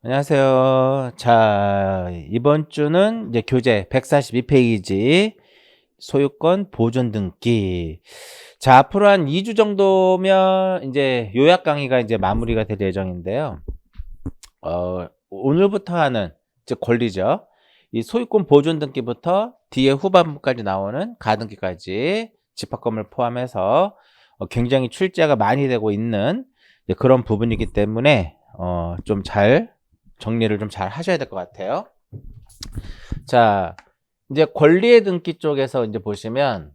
안녕하세요. 자, 이번 주는 이제 교재 142페이지 소유권 보존 등기. 자, 앞으로 한 2주 정도면 이제 요약 강의가 이제 마무리가 될 예정인데요. 오늘부터 하는 즉 권리죠. 이 소유권 보존 등기부터 뒤에 후반부까지 나오는 가등기까지 집합권을 포함해서 굉장히 출제가 많이 되고 있는 그런 부분이기 때문에 좀 잘 정리를 좀 잘 하셔야 될 것 같아요. 자, 이제 권리의 등기 쪽에서 이제 보시면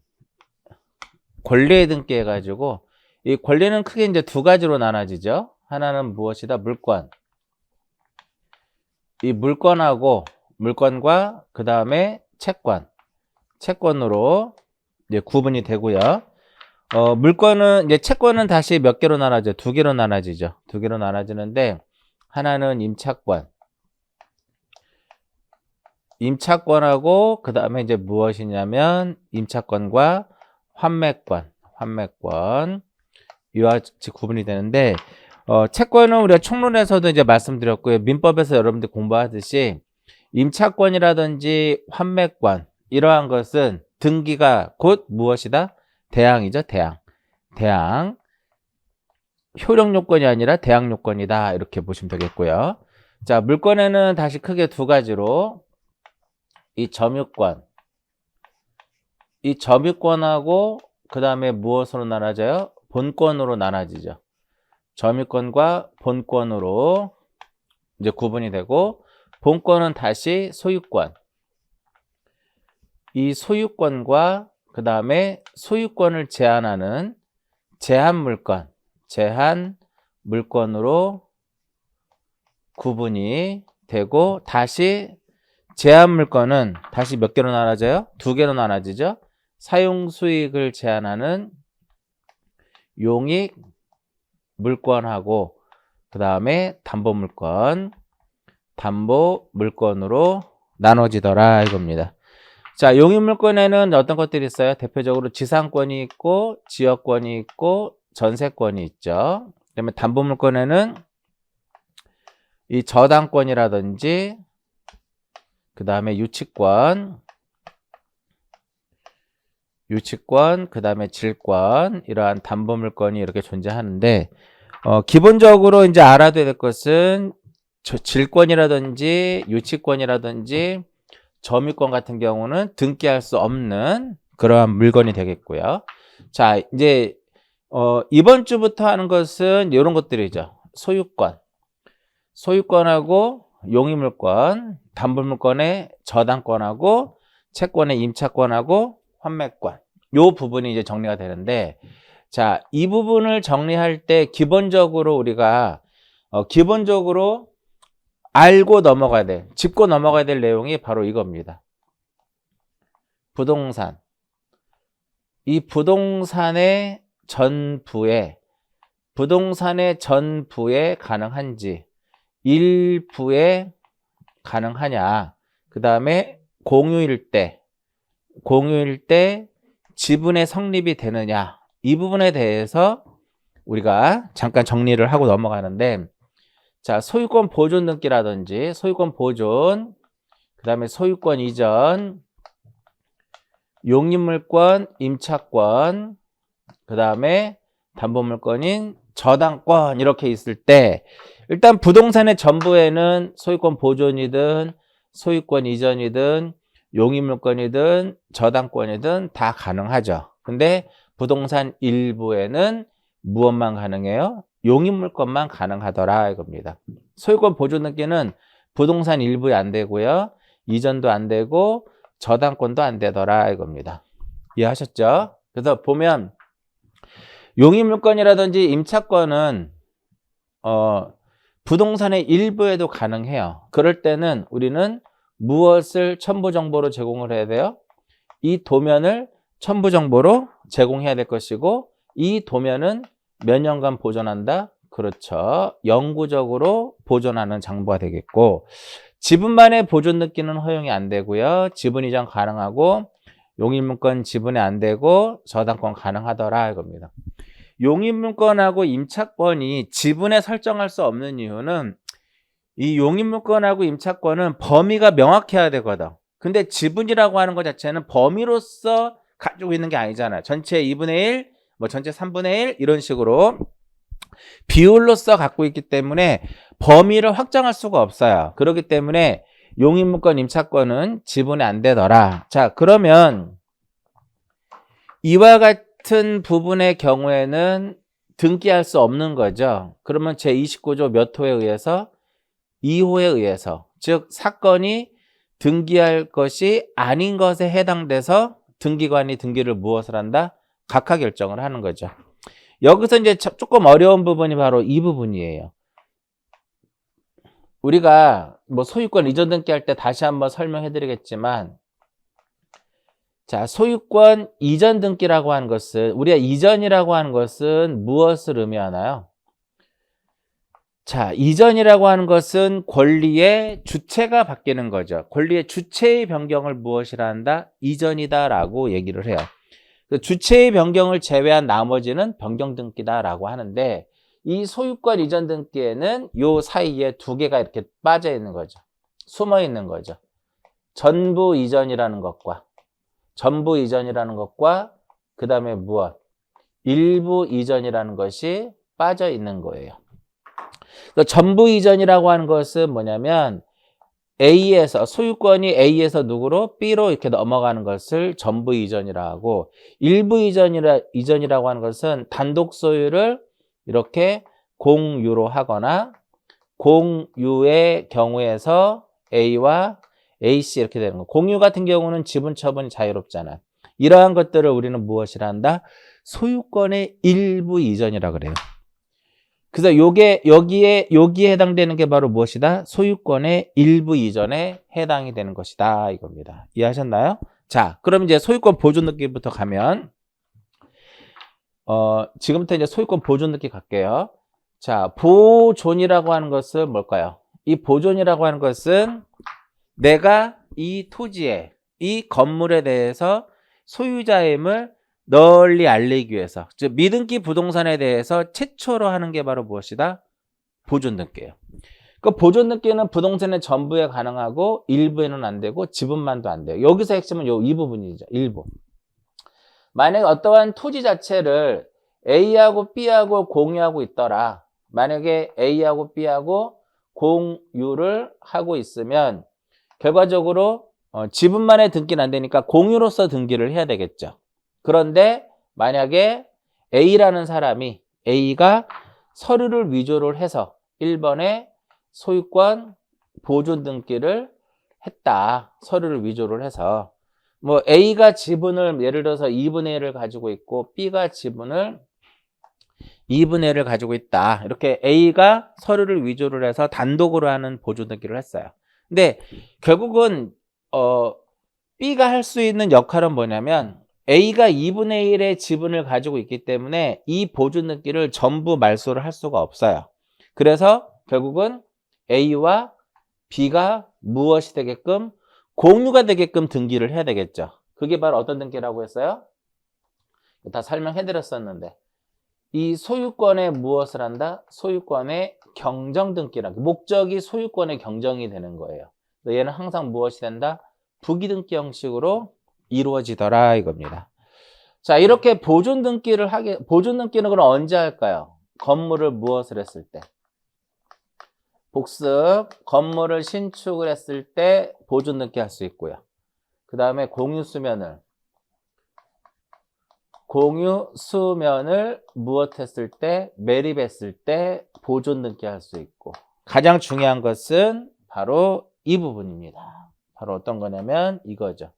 권리의 등기 해가지고 이 권리는 크게 이제 두 가지로 나눠지죠. 하나는 무엇이다? 물권. 이 물권과 그 다음에 채권으로 이제 구분이 되고요. 물권은 이제 채권은 다시 몇 개로 나눠져? 두 개로 나눠지죠. 두 개로 나눠지는데 하나는 임차권하고 그 다음에 이제 무엇이냐면 임차권과 환매권 이와 같이 구분이 되는데 채권은 우리가 총론에서도 이제 말씀드렸고요. 민법에서 여러분들 공부하듯이 임차권이라든지 환매권 이러한 것은 등기가 곧 무엇이다? 대항이죠. 대항 효력 요건이 아니라 대항 요건이다 이렇게 보시면 되겠고요. 자, 물권에는 다시 크게 두 가지로 이 점유권하고 그 다음에 무엇으로 나눠져요? 본권으로 나눠지죠. 점유권과 본권으로 이제 구분이 되고 본권은 다시 소유권. 이 소유권과 그 다음에 소유권을 제한하는 제한물권으로 구분이 되고 다시 제한물권은 다시 몇 개로 나눠져요? 두 개로 나눠지죠. 사용수익을 제한하는 용익물권하고 그 다음에 담보물권으로 나눠지더라 이겁니다. 자, 용익물권에는 어떤 것들이 있어요? 대표적으로 지상권이 있고 지역권이 있고 전세권이 있죠. 그다음에 담보물권에는 이 저당권이라든지 그 다음에 유치권, 그 다음에 질권, 이러한 담보물권이 이렇게 존재하는데, 기본적으로 이제 알아둬야 될 것은 질권이라든지 유치권이라든지 점유권 같은 경우는 등기할 수 없는 그러한 물건이 되겠고요. 자, 이제, 이번 주부터 하는 것은 이런 것들이죠. 소유권하고 용의물권, 담보물권의 저당권하고 채권의 임차권하고 환매권 요 부분이 이제 정리가 되는데 자, 이 부분을 정리할 때 기본적으로 우리가 기본적으로 알고 넘어가야 돼. 짚고 넘어가야 될 내용이 바로 이겁니다. 부동산. 이 부동산의 전부에 가능한지 일부에 가능하냐. 그 다음에 공유일 때 지분의 성립이 되느냐. 이 부분에 대해서 우리가 잠깐 정리를 하고 넘어가는데 자, 소유권 보존 등기라든지 소유권 보존, 그 다음에 소유권 이전, 용익물권, 임차권, 그 다음에 담보물권인 저당권 이렇게 있을 때 일단 부동산의 전부에는 소유권 보존이든 소유권 이전이든 용익물권이든 저당권이든 다 가능하죠. 근데 부동산 일부에는 무엇만 가능해요? 용익물권만 가능하더라 이겁니다. 소유권 보존 등기는 부동산 일부에 안 되고요. 이전도 안 되고 저당권도 안 되더라 이겁니다. 이해하셨죠? 그래서 보면 용익물권이라든지 임차권은 부동산의 일부에도 가능해요. 그럴 때는 우리는 무엇을 첨부정보로 제공을 해야 돼요? 이 도면을 첨부정보로 제공해야 될 것이고 이 도면은 몇 년간 보존한다? 그렇죠. 영구적으로 보존하는 장부가 되겠고 지분만의 보존 등기는 허용이 안 되고요. 지분 이전 가능하고 용익물권 지분에 안 되고 저당권 가능하더라 이겁니다. 용익물권하고 임차권이 지분에 설정할 수 없는 이유는 이 용인물권하고 임차권은 범위가 명확해야 되거든. 근데 지분이라고 하는 것 자체는 범위로서 가지고 있는 게 아니잖아. 전체 2분의 1, 뭐 전체 3분의 1 이런 식으로 비율로서 갖고 있기 때문에 범위를 확정할 수가 없어요. 그렇기 때문에 용인물권 임차권은 지분이 안 되더라. 자, 그러면 이와 같은 부분의 경우에는 등기할 수 없는 거죠. 그러면 제29조 몇 호에 의해서? 2호에 의해서, 즉 사건이 등기할 것이 아닌 것에 해당돼서 등기관이 등기를 무엇을 한다? 각하 결정을 하는 거죠. 여기서 이제 조금 어려운 부분이 바로 이 부분이에요. 우리가 뭐 소유권 이전 등기할 때 다시 한번 설명해 드리겠지만, 자, 소유권 이전 등기라고 하는 것은, 우리가 이전이라고 하는 것은 무엇을 의미하나요? 자, 이전이라고 하는 것은 권리의 주체가 바뀌는 거죠. 권리의 주체의 변경을 무엇이라 한다? 이전이다라고 얘기를 해요. 주체의 변경을 제외한 나머지는 변경 등기다라고 하는데, 이 소유권 이전 등기에는 요 사이에 두 개가 이렇게 빠져 있는 거죠. 숨어 있는 거죠. 전부 이전이라는 것과 그 다음에 무엇? 일부 이전이라는 것이 빠져 있는 거예요. 전부 이전이라고 하는 것은 뭐냐면 A에서, 소유권이 A에서 누구로? B로 이렇게 넘어가는 것을 전부 이전이라고 하고, 일부 이전이라고 하는 것은 단독 소유를 이렇게 공유로 하거나 공유의 경우에서 A와 AC 이렇게 되는 거. 공유 같은 경우는 지분 처분이 자유롭잖아. 이러한 것들을 우리는 무엇이라 한다? 소유권의 일부 이전이라 그래요. 그래서 여기에 해당되는 게 바로 무엇이다? 소유권의 일부 이전에 해당이 되는 것이다 이겁니다. 이해하셨나요? 자, 그럼 이제 소유권 보존 등기부터 가면 지금부터 이제 소유권 보존 등기 갈게요. 자, 보존이라고 하는 것은 뭘까요? 이 보존이라고 하는 것은 내가 이 토지에, 이 건물에 대해서 소유자임을 널리 알리기 위해서, 즉 미등기 부동산에 대해서 최초로 하는 게 바로 무엇이다? 보존 등기예요. 그 보존 등기는 부동산의 전부에 가능하고 일부에는 안 되고 지분만도 안 돼요. 여기서 핵심은 이 부분이죠. 일부. 만약에 어떠한 토지 자체를 A하고 B하고 공유하고 있더라. 만약에 A하고 B하고 공유를 하고 있으면 결과적으로 지분만의 등기는 안 되니까 공유로서 등기를 해야 되겠죠. 그런데 만약에 A라는 사람이, A가 서류를 위조를 해서 1번에 소유권 보존 등기를 했다. 서류를 위조를 해서. 뭐 A가 지분을 예를 들어서 2분의 1을 가지고 있고 B가 지분을 2분의 1을 가지고 있다. 이렇게 A가 서류를 위조를 해서 단독으로 하는 보존 등기를 했어요. 근데 결국은 B가 할 수 있는 역할은 뭐냐면 A가 2분의 1의 지분을 가지고 있기 때문에 이 보존 등기를 전부 말소를 할 수가 없어요. 그래서 결국은 A와 B가 무엇이 되게끔? 공유가 되게끔 등기를 해야 되겠죠. 그게 바로 어떤 등기라고 했어요? 다 설명해 드렸었는데, 이 소유권에 무엇을 한다? 소유권의 경정 등기라고. 목적이 소유권의 경정이 되는 거예요. 얘는 항상 무엇이 된다? 부기 등기 형식으로 이루어지더라 이겁니다. 자, 이렇게 보존 등기는 그럼 언제 할까요? 건물을 무엇을 했을 때? 복습, 건물을 신축을 했을 때 보존 등기 할 수 있고요. 그 다음에 공유 수면을 무엇 했을 때? 매립했을 때 보존 등기 할 수 있고, 가장 중요한 것은 바로 이 부분입니다. 바로 어떤 거냐면 이거죠.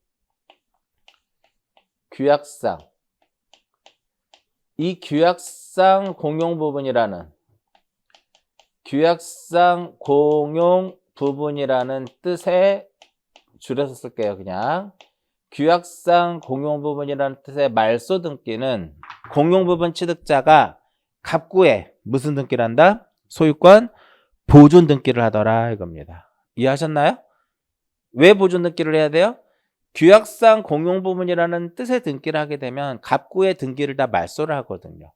규약상. 이 규약상 공용 부분이라는 뜻의, 줄여서 쓸게요. 그냥 규약상 공용 부분이라는 뜻의 말소 등기는 공용 부분 취득자가 갑구에 무슨 등기를 한다? 소유권 보존 등기를 하더라 이겁니다. 이해하셨나요? 왜 보존 등기를 해야 돼요? 규약상 공용 부분이라는 뜻의 등기를 하게 되면 갑구의 등기를 다 말소를 하거든요.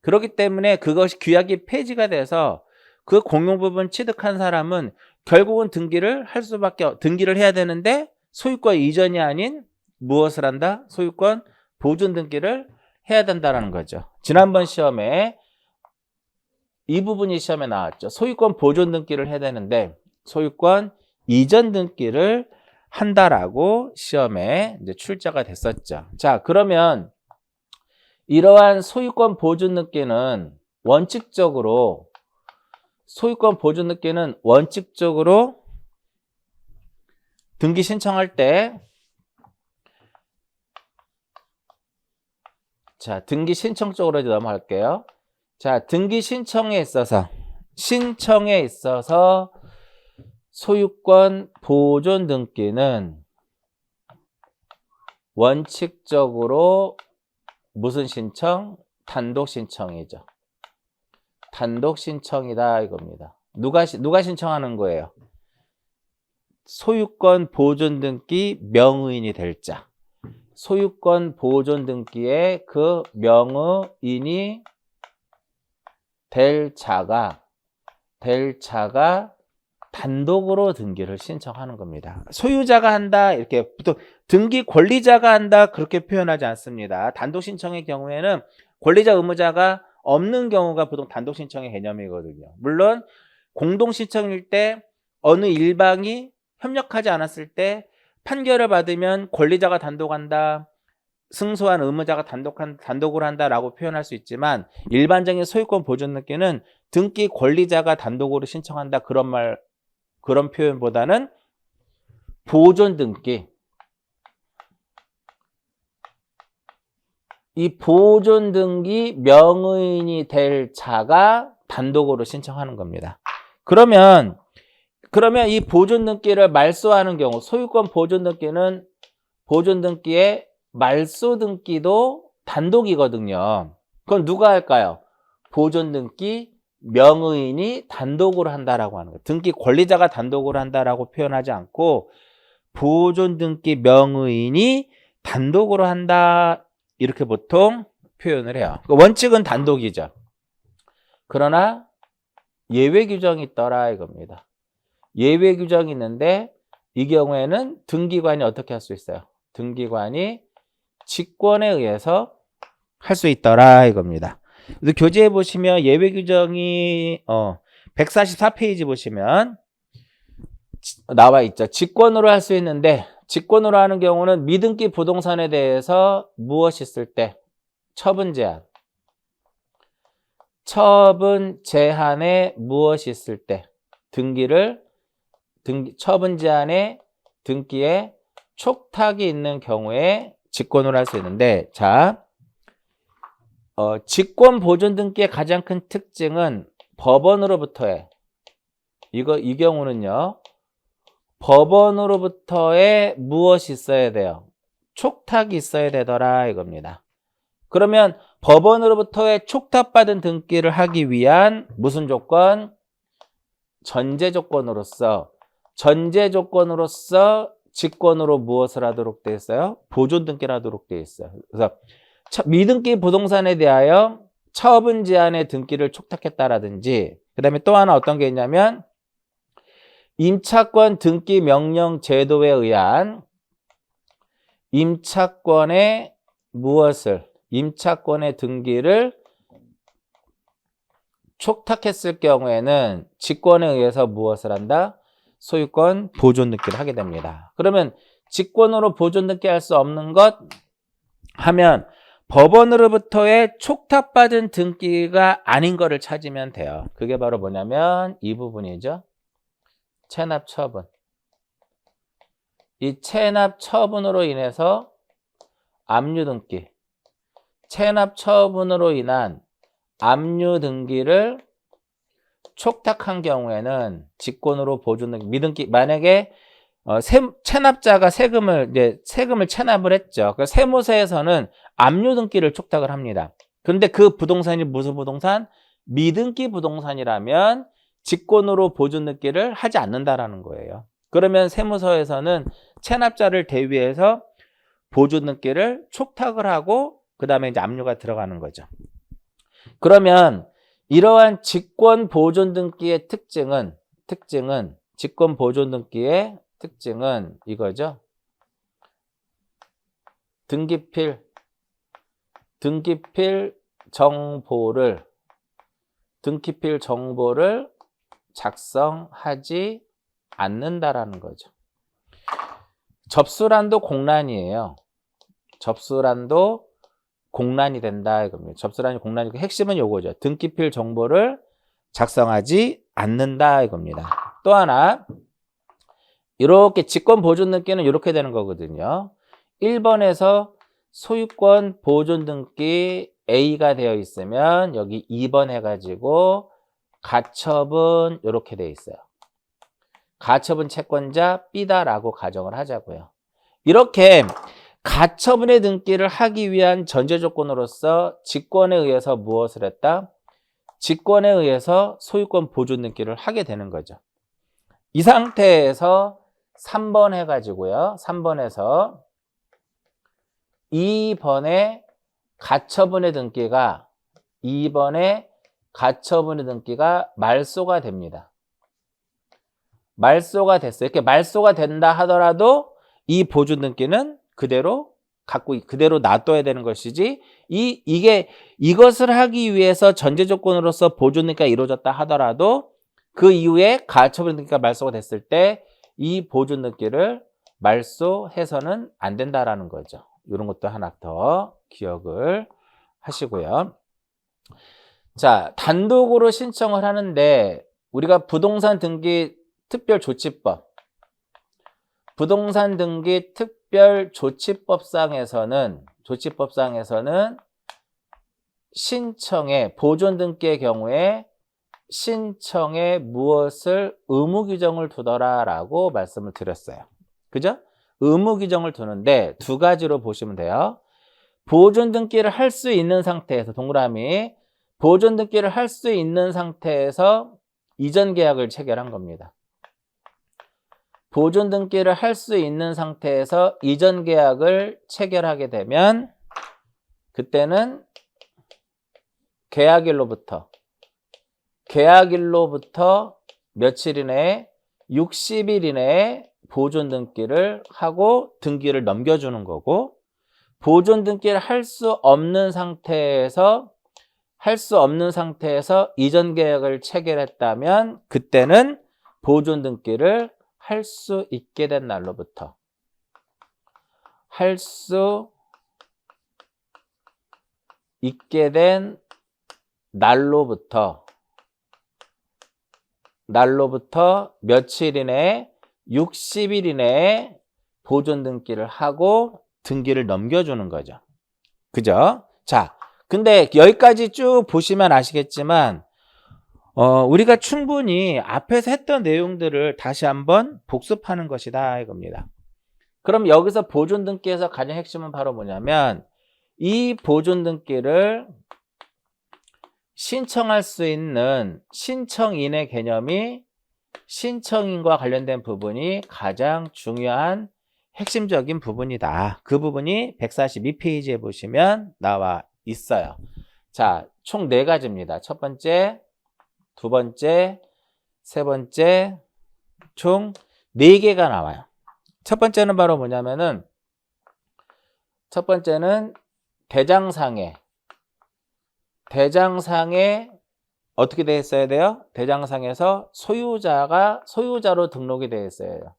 그렇기 때문에 그것이 규약이 폐지가 돼서 그 공용 부분 취득한 사람은 결국은 등기를 해야 되는데 소유권 이전이 아닌 무엇을 한다? 소유권 보존 등기를 해야 된다는 거죠. 지난번 시험에 이 부분이 시험에 나왔죠. 소유권 보존 등기를 해야 되는데 소유권 이전 등기를 한다라고 시험에 이제 출제가 됐었죠. 자, 그러면 이러한 소유권 보존 등기는 원칙적으로 등기 신청할 때, 자, 등기 신청 쪽으로 이제 넘어갈게요. 자, 등기 신청에 있어서 소유권 보존 등기는 원칙적으로 무슨 신청? 단독 신청이죠. 단독 신청이다 이겁니다. 누가 신청하는 거예요? 소유권 보존 등기 명의인이 될 자. 소유권 보존 등기에 그 명의인이 될 자가 단독으로 등기를 신청하는 겁니다. 소유자가 한다 이렇게 보통 등기 권리자가 한다 그렇게 표현하지 않습니다. 단독 신청의 경우에는 권리자 의무자가 없는 경우가 보통 단독 신청의 개념이거든요. 물론 공동 신청일 때 어느 일방이 협력하지 않았을 때 판결을 받으면 권리자가 단독한다, 승소한 의무자가 단독으로 한다라고 표현할 수 있지만 일반적인 소유권 보존 등기는 등기 권리자가 단독으로 신청한다 그런 표현보다는 보존 등기, 이 보존 등기 명의인이 될 자가 단독으로 신청하는 겁니다. 그러면 이 보존 등기를 말소하는 경우 소유권 보존 등기는 보존 등기의 말소 등기도 단독이거든요. 그건 누가 할까요? 보존 등기 명의인이 단독으로 한다라고 하는 거예요. 등기 권리자가 단독으로 한다라고 표현하지 않고 보존 등기 명의인이 단독으로 한다 이렇게 보통 표현을 해요. 원칙은 단독이죠. 그러나 예외 규정이 있더라 이겁니다. 예외 규정이 있는데 이 경우에는 등기관이 어떻게 할 수 있어요? 등기관이 직권에 의해서 할 수 있더라 이겁니다. 교재에 보시면 예외 규정이 144페이지 보시면 나와 있죠. 직권으로 할 수 있는데 직권으로 하는 경우는 미등기 부동산에 대해서 무엇이 있을 때 처분 제한에 무엇이 있을 때 처분 제한에 등기에 촉탁이 있는 경우에 직권으로 할 수 있는데 자, 직권 보존 등기의 가장 큰 특징은 법원으로부터의 이 경우는요. 법원으로부터의 무엇이 있어야 돼요? 촉탁이 있어야 되더라 이겁니다. 그러면 법원으로부터의 촉탁받은 등기를 하기 위한 무슨 조건? 전제 조건으로서 직권으로 무엇을 하도록 되어 있어요? 보존 등기를 하도록 되어 있어요. 그래서 미등기 부동산에 대하여 처분 제한의 등기를 촉탁했다라든지 그 다음에 또 하나 어떤 게 있냐면 임차권 등기 명령 제도에 의한 임차권의 등기를 촉탁했을 경우에는 직권에 의해서 무엇을 한다? 소유권 보존 등기를 하게 됩니다. 그러면 직권으로 보존 등기할 수 없는 것 하면 법원으로부터의 촉탁받은 등기가 아닌 거를 찾으면 돼요. 그게 바로 뭐냐면 이 부분이죠. 체납 처분. 이 체납 처분으로 인해서 압류 등기. 체납 처분으로 인한 압류 등기를 촉탁한 경우에는 직권으로 보존 등기, 미등기 만약에 체납자가 세금을 체납을 했죠. 그 세무서에서는 압류 등기를 촉탁을 합니다. 그런데 그 부동산이 무슨 부동산? 미등기 부동산이라면 직권으로 보존 등기를 하지 않는다라는 거예요. 그러면 세무서에서는 체납자를 대위해서 보존 등기를 촉탁을 하고 그 다음에 이제 압류가 들어가는 거죠. 그러면 이러한 직권 보존 등기의 특징은 직권 보존 등기의 특징은 이거죠. 등기필 정보를 작성하지 않는다라는 거죠. 접수란도 공란이에요. 접수란도 공란이 된다 이겁니다. 접수란이 공란이고 핵심은 요거죠. 등기필 정보를 작성하지 않는다 이겁니다. 또 하나 이렇게 직권 보존 등기는 이렇게 되는 거거든요. 1번에서 소유권 보존 등기 A가 되어 있으면 여기 2번 해가지고 가처분 이렇게 되어 있어요. 가처분 채권자 B다라고 가정을 하자고요. 이렇게 가처분의 등기를 하기 위한 전제 조건으로서 직권에 의해서 무엇을 했다? 직권에 의해서 소유권 보존 등기를 하게 되는 거죠. 이 상태에서 3번 해가지고요. 3번에서 2번에 가처분의 등기가 2번에 가처분의 등기가 말소가 됩니다. 말소가 됐어요. 이렇게 말소가 된다 하더라도 이 보존 등기는 그대로 놔둬야 되는 것이지 이것을 하기 위해서 전제 조건으로서 보존 등기가 이루어졌다 하더라도 그 이후에 가처분 등기가 말소가 됐을 때 이 보존 등기를 말소해서는 안 된다라는 거죠. 이런 것도 하나 더 기억을 하시고요. 자, 단독으로 신청을 하는데 우리가 부동산 등기 특별조치법 부동산 등기 특별조치법상에서는 신청에 보존 등기의 경우에 신청에 무엇을 의무 규정을 두더라라고 말씀을 드렸어요. 그죠? 의무 규정을 두는데 두 가지로 보시면 돼요. 보존 등기를 할 수 있는 상태에서 동그라미 보존 등기를 할 수 있는 상태에서 이전 계약을 체결한 겁니다. 보존 등기를 할 수 있는 상태에서 이전 계약을 체결하게 되면 그때는 계약일로부터 며칠 이내에 60일 이내에 보존 등기를 하고 등기를 넘겨주는 거고 보존 등기를 할 수 없는 상태에서 이전 계약을 체결했다면 그때는 보존 등기를 할 수 있게 된 날로부터 며칠 이내에 60일 이내에 보존 등기를 하고 등기를 넘겨주는 거죠. 그죠? 자, 근데 여기까지 쭉 보시면 아시겠지만 우리가 충분히 앞에서 했던 내용들을 다시 한번 복습하는 것이다 이겁니다. 그럼 여기서 보존 등기에서 가장 핵심은 바로 뭐냐면 이 보존 등기를 신청할 수 있는 신청인의 개념이 신청인과 관련된 부분이 가장 중요한 핵심적인 부분이다. 그 부분이 142페이지에 보시면 나와 있어요. 자, 총 4가지입니다. 첫 번째, 두 번째, 세 번째, 총 4개가 나와요. 첫 번째는 바로 뭐냐면은 첫 번째는 대장상에 어떻게 되어 있어야 돼요? 대장상에서 소유자로 등록이 되어 있어야 돼요.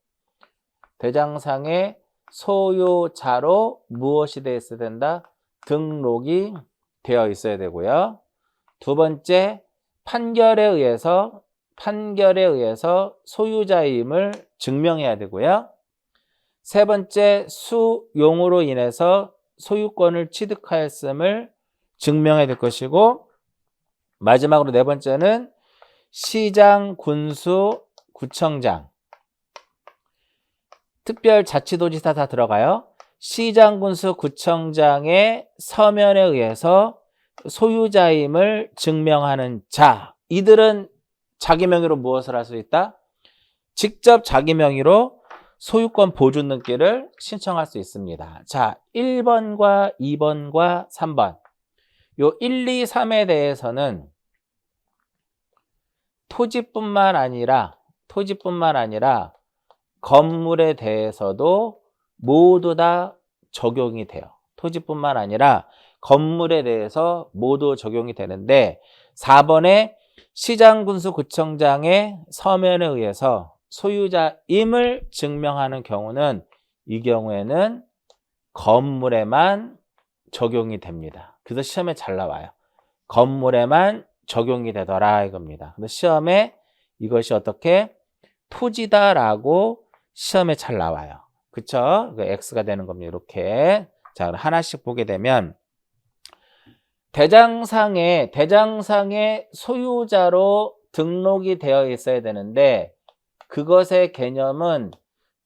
대장상에 소유자로 무엇이 되어 있어야 된다? 등록이 되어 있어야 되고요. 두 번째, 판결에 의해서 소유자임을 증명해야 되고요. 세 번째, 수용으로 인해서 소유권을 취득하였음을 증명해야 될 것이고 마지막으로 네 번째는 시장, 군수, 구청장, 특별자치도지사 다 들어가요. 시장, 군수, 구청장의 서면에 의해서 소유자임을 증명하는 자, 이들은 자기 명의로 무엇을 할 수 있다? 직접 자기 명의로 소유권 보존 등기를 신청할 수 있습니다. 자, 1번과 2번과 3번 요 1, 2, 3에 대해서는 토지뿐만 아니라 건물에 대해서도 모두 다 적용이 돼요. 토지뿐만 아니라 건물에 대해서 모두 적용이 되는데 4번에 시장군수구청장의 서면에 의해서 소유자임을 증명하는 경우는 이 경우에는 건물에만 적용이 됩니다. 그래서 시험에 잘 나와요. 건물에만 적용이 되더라 이겁니다. 근데 시험에 이것이 어떻게 토지다라고 시험에 잘 나와요. 그쵸? X가 되는 겁니다. 이렇게. 자, 하나씩 보게 되면 대장상에 소유자로 등록이 되어 있어야 되는데 그것의 개념은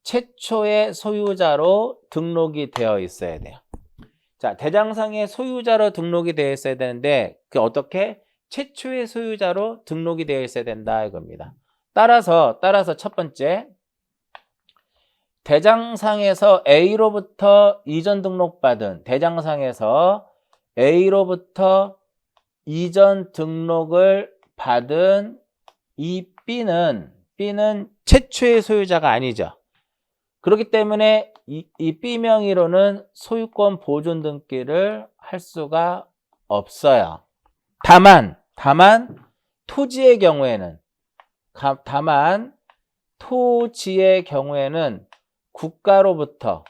최초의 소유자로 등록이 되어 있어야 돼요. 자, 대장상에 소유자로 등록이 되어 있어야 되는데 그 어떻게? 최초의 소유자로 등록이 되어 있어야 된다 이겁니다. 따라서 첫 번째 대장상에서 A로부터 이전 등록받은 대장상에서 A로부터 이전 등록을 받은 이 B는 최초의 소유자가 아니죠. 그렇기 때문에 이 B 명의로는 소유권 보존 등기를 할 수가 없어요. 다만 토지의 경우에는 국가로부터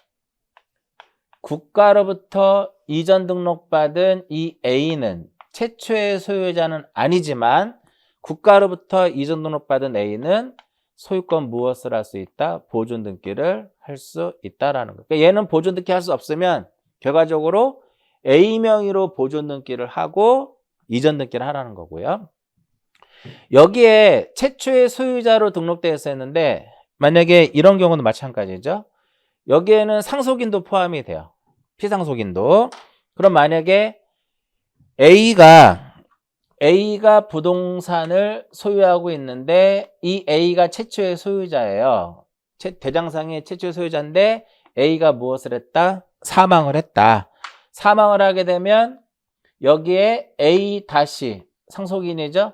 이전 등록받은 이 A는 최초의 소유자는 아니지만 국가로부터 이전 등록받은 A는 소유권 무엇을 할 수 있다? 보존 등기를 할 수 있다라는 거예요. 그러니까 얘는 보존 등기 할 수 없으면 결과적으로 A 명의로 보존 등기를 하고 이전 등기를 하라는 거고요. 여기에 최초의 소유자로 등록되어 있었는데 만약에 이런 경우는 마찬가지죠. 여기에는 상속인도 포함이 돼요. 피상속인도. 그럼 만약에 A가 부동산을 소유하고 있는데 이 A가 최초의 소유자예요. 대장상의 최초의 소유자인데 A가 무엇을 했다? 사망을 했다. 사망을 하게 되면 여기에 A 다시 상속인이죠?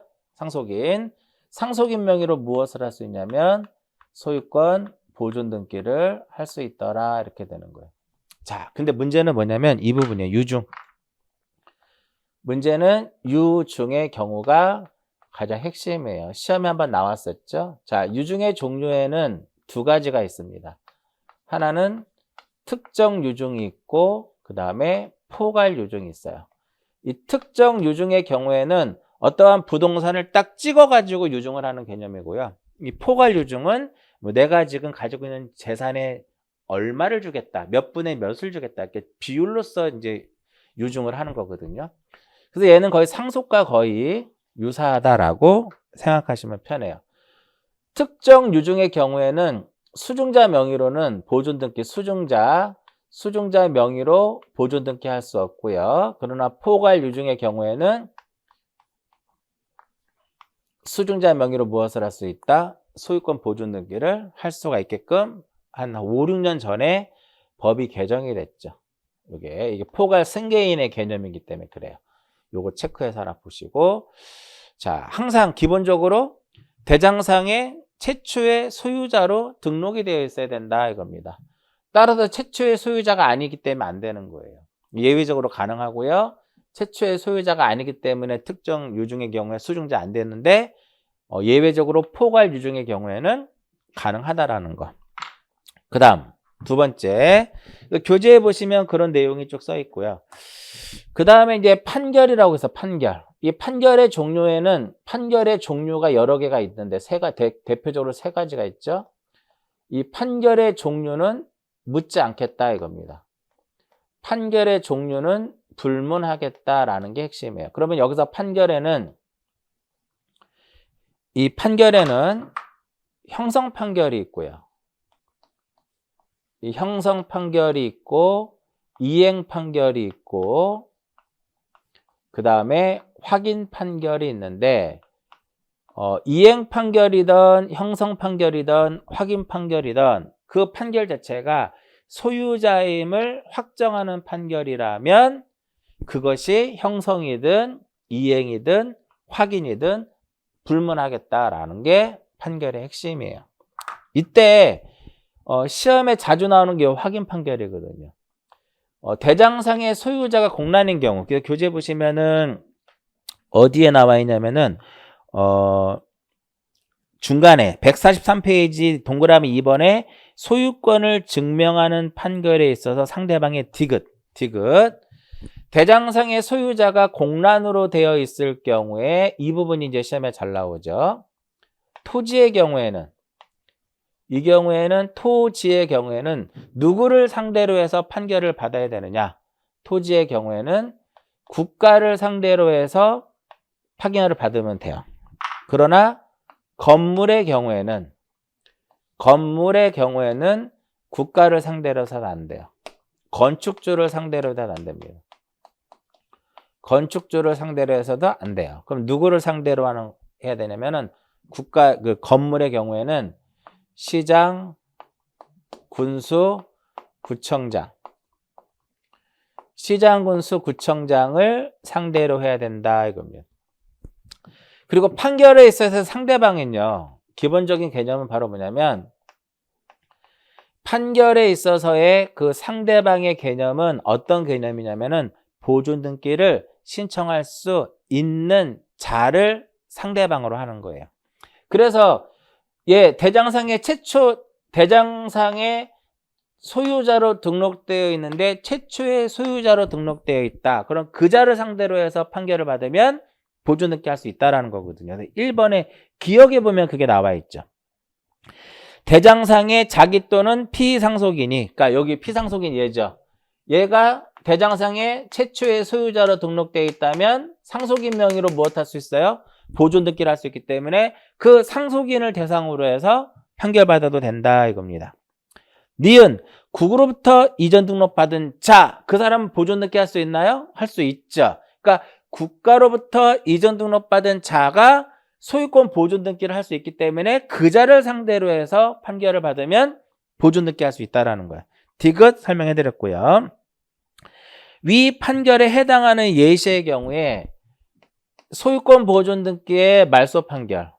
상속인 명의로 무엇을 할 수 있냐면 소유권 보존 등기를 할 수 있더라 이렇게 되는 거예요. 자, 근데 문제는 뭐냐면 이 부분이에요. 유중. 문제는 유중의 경우가 가장 핵심이에요. 시험에 한번 나왔었죠. 자, 유중의 종류에는 두 가지가 있습니다. 하나는 특정 유중이 있고 그 다음에 포괄 유중이 있어요. 이 특정 유중의 경우에는 어떠한 부동산을 딱 찍어가지고 유중을 하는 개념이고요. 이 포괄 유중은 뭐 내가 지금 가지고 있는 재산의 얼마를 주겠다, 몇 분의 몇을 주겠다, 이렇게 비율로서 이제 유중을 하는 거거든요. 그래서 얘는 거의 상속과 거의 유사하다라고 생각하시면 편해요. 특정 유중의 경우에는 수중자 명의로는 보존 등기 수중자 명의로 보존 등기 할 수 없고요. 그러나 포괄 유중의 경우에는 수중자 명의로 무엇을 할 수 있다? 소유권 보존 등기를 할 수가 있게끔 한 5, 6년 전에 법이 개정이 됐죠. 이게 포괄 승계인의 개념이기 때문에 그래요. 요거 체크해서 하나 보시고. 자, 항상 기본적으로 대장상의 최초의 소유자로 등록이 되어 있어야 된다 이겁니다. 따라서 최초의 소유자가 아니기 때문에 안 되는 거예요. 예외적으로 가능하고요. 최초의 소유자가 아니기 때문에 특정 유중의 경우에 수중자 안 되는데 예외적으로 포괄 유중의 경우에는 가능하다라는 거. 그 다음 두 번째, 교재에 보시면 그런 내용이 쭉 써 있고요. 그 다음에 이제 판결이라고 해서 판결. 이 판결의 종류에는 판결의 종류가 여러 개가 있는데 대표적으로 세 가지가 있죠. 이 판결의 종류는 묻지 않겠다 이겁니다. 판결의 종류는 불문하겠다라는 게 핵심이에요. 그러면 여기서 이 판결에는 형성 판결이 있고요. 이 형성 판결이 있고 이행 판결이 있고 그 다음에 확인 판결이 있는데 이행 판결이든 형성 판결이든 확인 판결이든 그 판결 자체가 소유자임을 확정하는 판결이라면 그것이 형성이든 이행이든 확인이든 불문하겠다라는 게 판결의 핵심이에요. 이때 시험에 자주 나오는 게 확인 판결이거든요. 대장상의 소유자가 공란인 경우, 교재 보시면은 어디에 나와 있냐면은 중간에 143페이지 동그라미 2번에 소유권을 증명하는 판결에 있어서 상대방의 디귿 대장상의 소유자가 공란으로 되어 있을 경우에 이 부분이 이제 시험에 잘 나오죠. 토지의 경우에는 토지의 경우에는 누구를 상대로 해서 판결을 받아야 되느냐? 토지의 경우에는 국가를 상대로 해서 판결을 받으면 돼요. 그러나 건물의 경우에는 국가를 상대로 해서는 안 돼요. 건축주를 상대로 해서는 안 됩니다. 건축주를 상대로 해서도 안 돼요. 그럼 누구를 상대로 해야 되냐면은 건물의 경우에는 시장, 군수, 구청장. 시장, 군수, 구청장을 상대로 해야 된다 이겁니다. 그리고 판결에 있어서 상대방은요. 기본적인 개념은 바로 뭐냐면 판결에 있어서의 그 상대방의 개념은 어떤 개념이냐면은 보존 등기를 신청할 수 있는 자를 상대방으로 하는 거예요. 그래서 대장상의 소유자로 등록되어 있는데 최초의 소유자로 등록되어 있다. 그럼 그 자를 상대로 해서 판결을 받으면 보존 등기 할 수 있다라는 거거든요. 1번에 기억에 보면 그게 나와 있죠. 대장상의 자기 또는 피상속인이, 그러니까 여기 피상속인 얘죠. 얘가 대장상의 최초의 소유자로 등록되어 있다면 상속인 명의로 무엇 할 수 있어요? 보존 등기를 할 수 있기 때문에 그 상속인을 대상으로 해서 판결받아도 된다 이겁니다. 니은 국으로부터 이전 등록받은 자, 그 사람은 보존 등기 할 수 있나요? 할 수 있죠. 그러니까 국가로부터 이전 등록받은 자가 소유권 보존 등기를 할 수 있기 때문에 그 자를 상대로 해서 판결을 받으면 보존 등기 할 수 있다라는 거예요. 디귿 설명해 드렸고요. 위 판결에 해당하는 예시의 경우에 소유권 보존 등기의 말소 판결.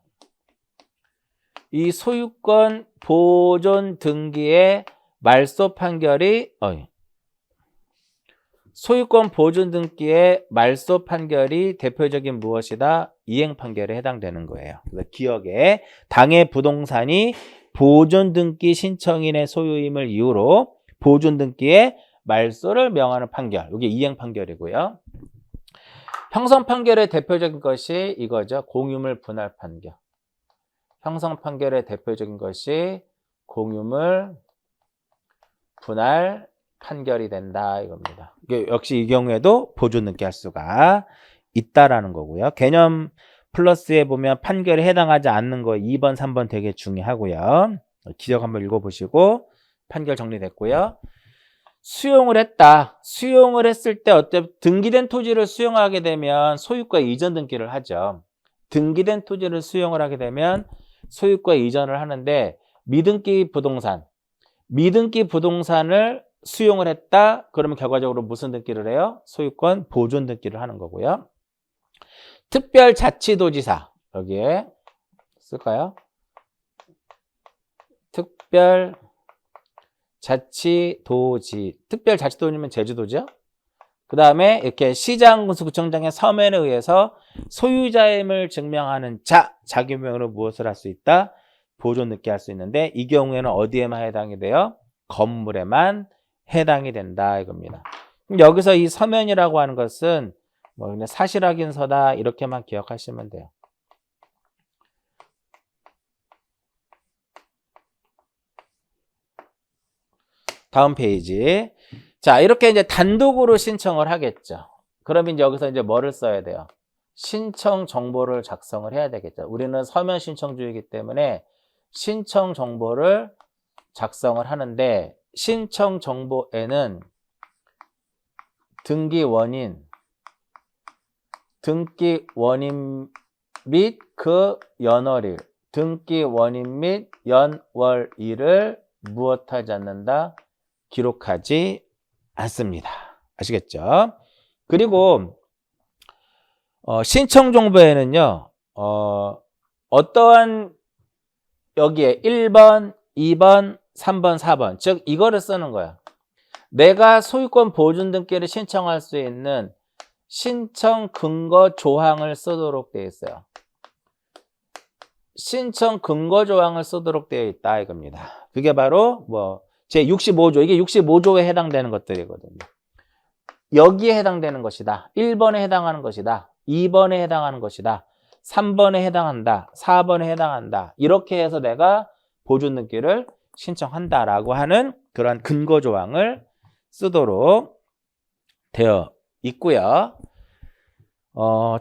이 소유권 보존 등기의 말소 판결이 소유권 보존 등기의 말소 판결이 대표적인 무엇이다? 이행 판결에 해당되는 거예요. 그래서 기억에 당해 부동산이 보존 등기 신청인의 소유임을 이유로 보존 등기의 말소를 명하는 판결. 이게 이행 판결이고요. 형성 판결의 대표적인 것이 이거죠. 공유물 분할 판결. 형성 판결의 대표적인 것이 공유물 분할 판결이 된다 이겁니다. 역시 이 경우에도 보존 등기 할 수가 있다라는 거고요. 개념 플러스에 보면 판결에 해당하지 않는 거 2번, 3번 되게 중요하고요. 기억 한번 읽어보시고 판결 정리됐고요. 수용을 했다. 수용을 했을 때 등기된 토지를 수용하게 되면 소유권 이전 등기를 하죠. 등기된 토지를 수용을 하게 되면 소유권 이전을 하는데 미등기 부동산을 수용을 했다. 그러면 결과적으로 무슨 등기를 해요? 소유권 보존 등기를 하는 거고요. 특별자치도지사 여기에 쓸까요? 특별자치도지면 제주도죠. 그 다음에 이렇게 시장, 군수, 구청장의 서면에 의해서 소유자임을 증명하는 자기 명의로 무엇을 할 수 있다? 보존 등기 할 수 있는데 이 경우에는 어디에만 해당이 돼요? 건물에만 해당이 된다 이겁니다. 그럼 여기서 이 서면이라고 하는 것은 그냥 사실 확인서다 이렇게만 기억하시면 돼요. 다음 페이지. 자, 이렇게 이제 단독으로 신청을 하겠죠. 그러면 이제 여기서 이제 뭐를 써야 돼요? 신청 정보를 작성을 해야 되겠죠. 우리는 서면 신청주의이기 때문에 신청 정보를 작성을 하는데 신청 정보에는 등기 원인 및 그 연월일, 등기 원인 및 연월일을 무엇하지 않는다? 기록하지 않습니다. 아시겠죠? 그리고 신청 정보에는요. 어떠한 여기에 1번, 2번, 3번, 4번 즉 이거를 쓰는 거야. 내가 소유권 보존 등기를 신청할 수 있는 신청 근거 조항을 쓰도록 되어 있어요. 신청 근거 조항을 쓰도록 되어 있다 이겁니다. 그게 바로 뭐 제 65조 이게 65조에 해당되는 것들이거든요. 여기에 해당되는 것이다. 1번에 해당하는 것이다. 2번에 해당하는 것이다. 3번에 해당한다. 4번에 해당한다. 이렇게 해서 내가 보존 등기를 신청한다라고 하는 그런 근거 조항을 쓰도록 되어 있고요.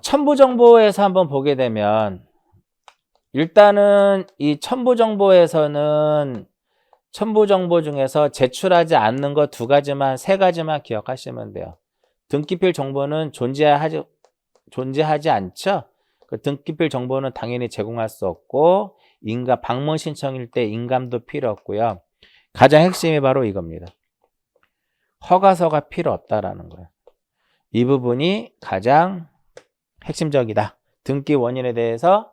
첨부 정보에서 한번 보게 되면 일단은 이 첨부 정보에서는 첨부 정보 중에서 제출하지 않는 것 두 가지만, 세 가지만 기억하시면 돼요. 등기필 정보는 존재하지 않죠. 그 등기필 정보는 당연히 제공할 수 없고 방문 신청일 때 인감도 필요 없고요. 가장 핵심이 바로 이겁니다. 허가서가 필요 없다라는 거예요. 이 부분이 가장 핵심적이다. 등기 원인에 대해서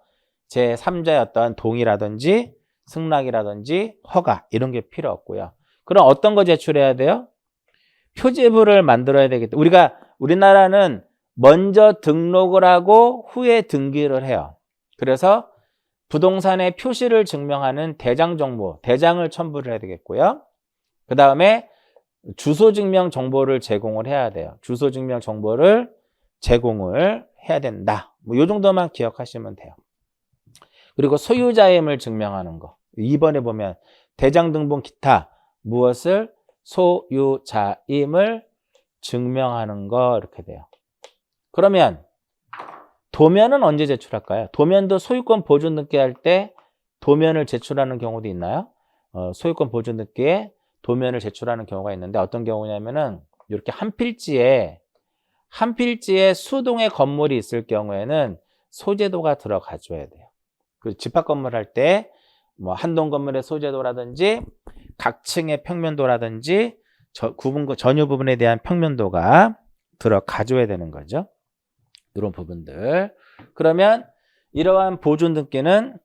제3자의 어떤 동의라든지 승낙이라든지 허가 이런 게 필요 없고요. 그럼 어떤 거 제출해야 돼요? 표지부를 만들어야 되겠다. 우리나라는 먼저 등록을 하고 후에 등기를 해요. 그래서 부동산의 표시를 증명하는 대장 정보, 대장을 첨부를 해야 되겠고요. 그 다음에 주소 증명 정보를 제공을 해야 돼요. 주소 증명 정보를 제공을 해야 된다. 뭐 요 정도만 기억하시면 돼요. 그리고 소유자임을 증명하는 거. 2번에 보면 대장 등본 기타 무엇을 소유자임을 증명하는 거 이렇게 돼요. 그러면 도면은 언제 제출할까요? 도면도 소유권 보존 등기할 때 도면을 제출하는 경우도 있나요? 소유권 보존 등기에 도면을 제출하는 경우가 있는데 어떤 경우냐면은 이렇게 한 필지에 수동의 건물이 있을 경우에는 소재도가 들어가 줘야 돼요. 그 집합 건물 할 때 뭐 한동 건물의 소재도라든지 각 층의 평면도라든지 전유 부분에 대한 평면도가 들어가 줘야 되는 거죠. 이런 부분들. 그러면 이러한 보존 등기는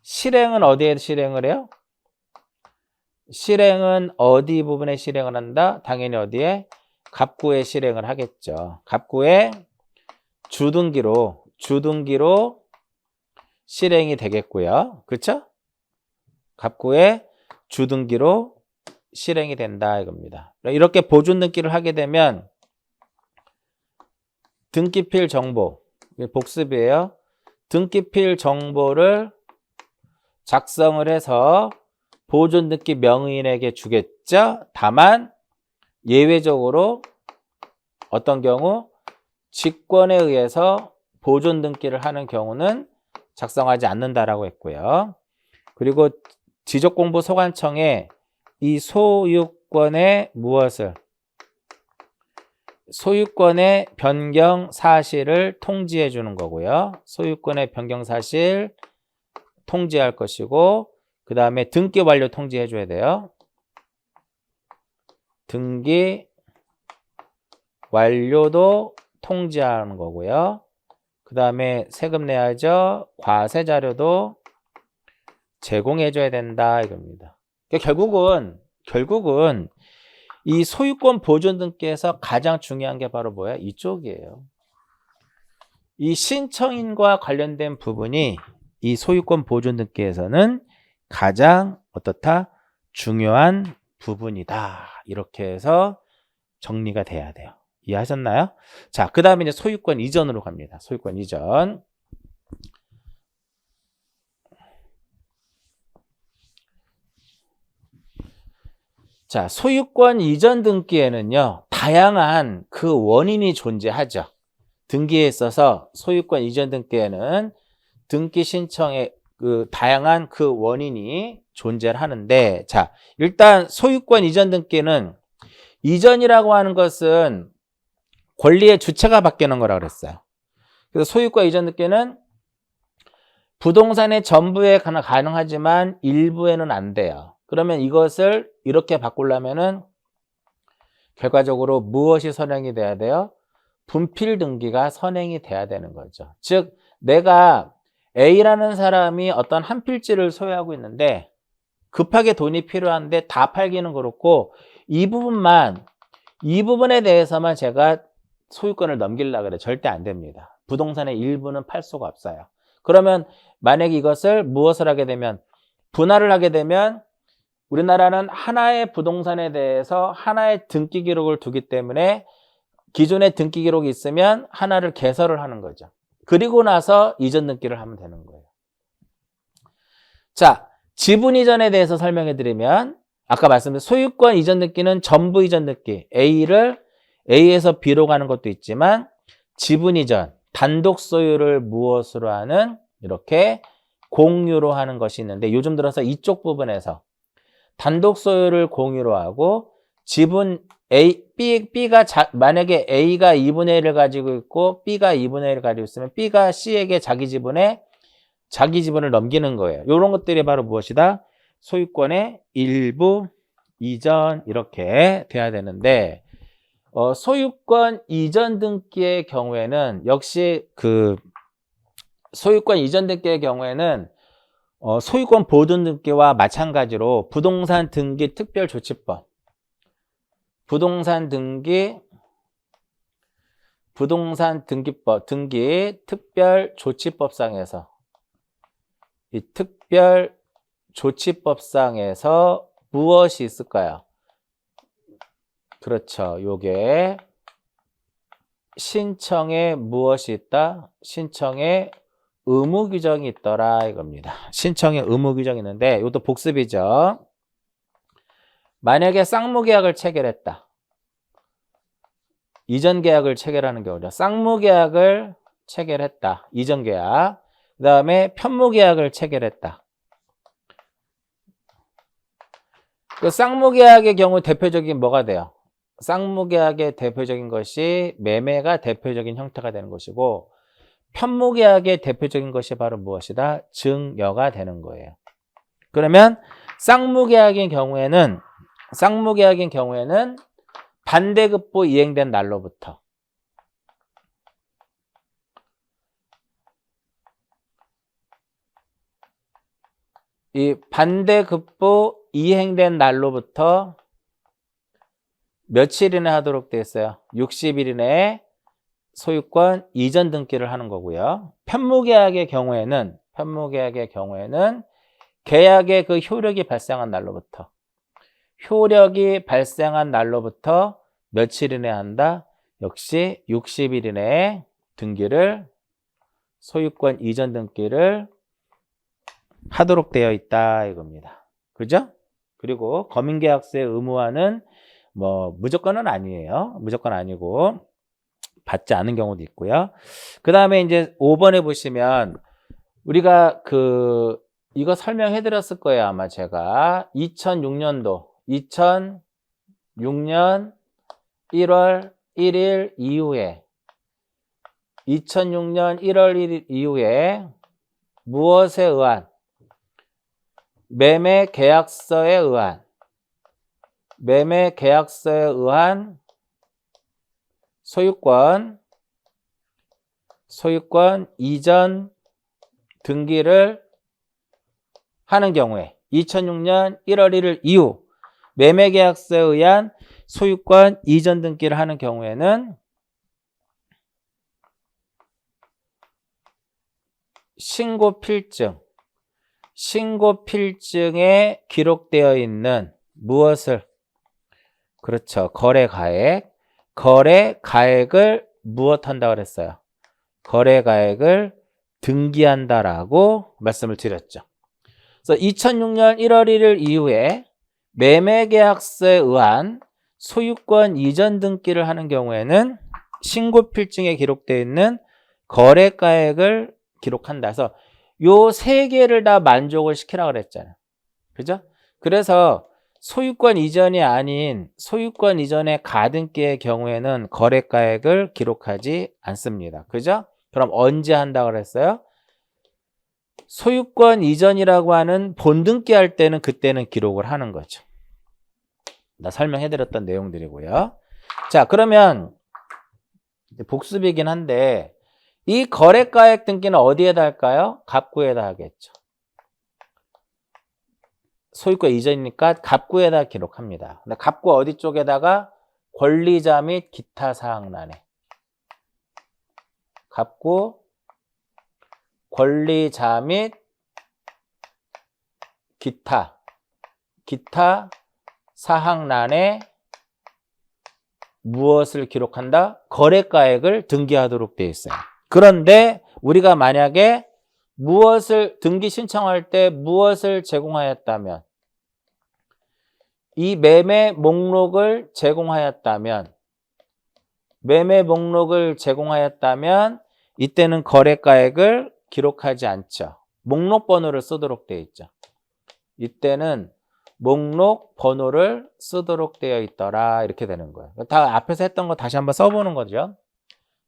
실행은 어디에 실행을 해요? 실행은 어디 부분에 실행을 한다? 당연히 어디에? 갑구에 실행을 하겠죠. 갑구에 주등기로 실행이 되겠고요. 그렇죠? 갑구에 주등기로 실행이 된다 이겁니다. 이렇게 보존 등기를 하게 되면 등기필 정보, 복습이에요. 등기필 정보를 작성을 해서 보존 등기 명의인에게 주겠죠. 다만 예외적으로 어떤 경우 직권에 의해서 보존 등기를 하는 경우는 작성하지 않는다라고 했고요. 그리고 지적공부소관청에 이 소유권의 소유권의 변경 사실을 통지해 주는 거고요. 소유권의 변경 사실 통지할 것이고 그 다음에 등기 완료 통지해 줘야 돼요. 등기 완료도 통지하는 거고요. 그 다음에 세금 내야죠. 과세 자료도 제공해 줘야 된다 이겁니다. 그러니까 결국은 이 소유권 보존 등기에서 가장 중요한 게 바로 뭐야? 이쪽이에요. 이 신청인과 관련된 부분이 이 소유권 보존 등기에서는 가장 어떻다? 중요한 부분이다. 이렇게 해서 정리가 돼야 돼요. 이해하셨나요? 자, 그 다음에 이제 소유권 이전으로 갑니다. 소유권 이전. 자, 소유권 이전 등기에는요, 다양한 그 원인이 존재하죠. 등기에 있어서 소유권 이전 등기에는 등기 신청의 그 다양한 그 원인이 존재를 하는데, 자, 일단 소유권 이전 등기는 이전이라고 하는 것은 권리의 주체가 바뀌는 거라고 그랬어요. 그래서 소유권 이전 등기는 부동산의 전부에 가능하지만 일부에는 안 돼요. 그러면 이것을 이렇게 바꾸려면은 결과적으로 무엇이 선행이 돼야 돼요? 분필 등기가 선행이 돼야 되는 거죠. 즉 내가 A라는 사람이 어떤 한 필지를 소유하고 있는데 급하게 돈이 필요한데 다 팔기는 그렇고 이 부분에 대해서만 제가 소유권을 넘기려고 그래. 절대 안 됩니다. 부동산의 일부는 팔 수가 없어요. 그러면 만약에 이것을 무엇을 하게 되면 분할을 하게 되면 우리나라는 하나의 부동산에 대해서 하나의 등기 기록을 두기 때문에 기존에 등기 기록이 있으면 하나를 개설을 하는 거죠. 그리고 나서 이전 등기를 하면 되는 거예요. 자, 지분 이전에 대해서 설명해 드리면 아까 말씀드린 소유권 이전 등기는 전부 이전 등기 A를 A에서 B로 가는 것도 있지만 지분 이전, 단독 소유를 무엇으로 하는 이렇게 공유로 하는 것이 있는데 요즘 들어서 이쪽 부분에서 단독 소유를 공유로 하고 지분 B가 만약에 A가 2분의 1을 가지고 있고 B가 2분의 1을 가지고 있으면 B가 C에게 자기 지분을 넘기는 거예요. 이런 것들이 바로 무엇이다? 소유권의 일부 이전 이렇게 돼야 되는데 소유권 이전 등기의 경우에는 역시 소유권 이전 등기의 경우에는 소유권 보존 등기와 마찬가지로 부동산 등기 특별조치법 등기 특별조치법상에서 이 특별조치법상에서 무엇이 있을까요? 그렇죠. 요게 신청에 무엇이 있다? 신청에 의무 규정이 있더라 이겁니다. 신청에 의무 규정이 있는데 이것도 복습이죠. 만약에 쌍무계약을 체결했다. 이전 계약을 체결하는 경우죠. 쌍무계약을 체결했다. 이전 계약. 그 다음에 편무계약을 체결했다. 그 쌍무계약의 경우 대표적인 뭐가 돼요? 쌍무계약의 대표적인 것이 매매가 대표적인 형태가 되는 것이고 편무계약의 대표적인 것이 바로 무엇이다? 증여가 되는 거예요. 그러면 쌍무계약인 경우에는 반대급부 이행된 날로부터 이 반대급부 이행된 날로부터 며칠 이내 하도록 되어 있어요? 60일 이내에 소유권 이전 등기를 하는 거고요. 편무계약의 경우에는 계약의 그 효력이 발생한 날로부터 며칠 이내에 한다? 역시 60일 이내에 소유권 이전 등기를 하도록 되어 있다 이겁니다. 그죠? 그리고 검인계약서의 의무화는 무조건은 아니에요. 무조건 아니고 받지 않은 경우도 있고요. 그 다음에 이제 5번에 보시면 우리가 이거 설명해 드렸을 거예요. 아마 제가 2006년 1월 1일 이후에 2006년 1월 1일 이후에 무엇에 의한 매매계약서에 의한 소유권 이전 등기를 하는 경우에 2006년 1월 1일 이후 매매계약서에 의한 소유권 이전 등기를 하는 경우에는 신고필증에 기록되어 있는 무엇을? 그렇죠. 거래가액을 무엇한다고 그랬어요? 거래가액을 등기한다라고 말씀을 드렸죠. 그래서 2006년 1월 1일 이후에 매매계약서에 의한 소유권 이전 등기를 하는 경우에는 신고필증에 기록되어 있는 거래가액을 기록한다. 그래서 요 세 개를 다 만족을 시키라고 그랬잖아요. 그죠? 그래서 소유권 이전이 아닌 소유권 이전의 가등기의 경우에는 거래가액을 기록하지 않습니다. 그죠? 그럼 언제 한다고 그랬어요? 소유권 이전이라고 하는 본등기 할 때는 그때는 기록을 하는 거죠. 나 설명해드렸던 내용들이고요. 자, 그러면 복습이긴 한데 이 거래가액 등기는 어디에다 할까요? 갑구에다 하겠죠. 소유권 이전이니까 갑구에다 기록합니다. 근데 갑구 어디 쪽에다가? 권리자 및 기타 사항란에. 갑구 권리자 및 기타 사항란에 무엇을 기록한다? 거래가액을 등기하도록 되어 있어요. 그런데 우리가 만약에 무엇을 등기 신청할 때 무엇을 제공하였다면, 이 매매 목록을 제공하였다면 이때는 거래가액을 기록하지 않죠. 목록 번호를 쓰도록 되어 있죠. 이때는 목록 번호를 쓰도록 되어 있더라, 이렇게 되는 거예요. 다 앞에서 했던 거 다시 한번 써보는 거죠.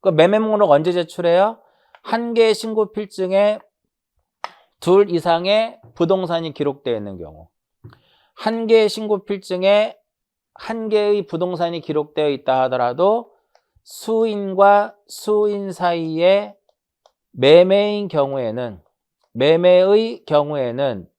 그 매매 목록 언제 제출해요? 한 개의 신고 필증에 둘 이상의 부동산이 기록되어 있는 경우, 한 개의 신고 필증에 한 개의 부동산이 기록되어 있다 하더라도 수인과 수인 사이에 매매의 경우에는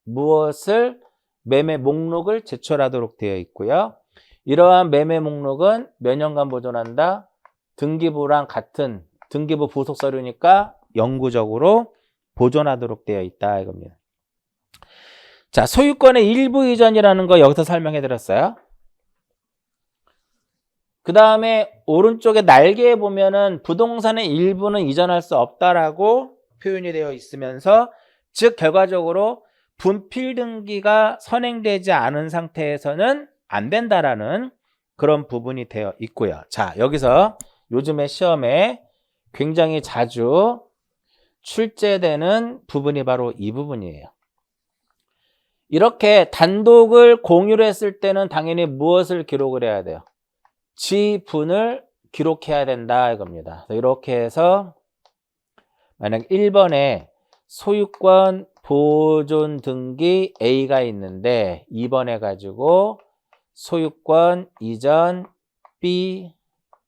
무엇을 매매 목록을 제출하도록 되어 있고요. 이러한 매매 목록은 몇 년간 보존한다? 등기부랑 같은 등기부 부속 서류니까 영구적으로 보존하도록 되어 있다, 이겁니다. 자, 소유권의 일부 이전이라는 거 여기서 설명해 드렸어요. 그 다음에 오른쪽에 날개에 보면은 부동산의 일부는 이전할 수 없다라고 표현이 되어 있으면서, 즉 결과적으로 분필 등기가 선행되지 않은 상태에서는 안 된다라는 그런 부분이 되어 있고요. 자, 여기서 요즘에 시험에 굉장히 자주 출제되는 부분이 바로 이 부분이에요. 이렇게 단독을 공유를 했을 때는 당연히 무엇을 기록을 해야 돼요? 지분을 기록해야 된다, 이겁니다. 이렇게 해서 만약 1번에 소유권 보존 등기 A가 있는데 2번에 가지고 소유권 이전 B,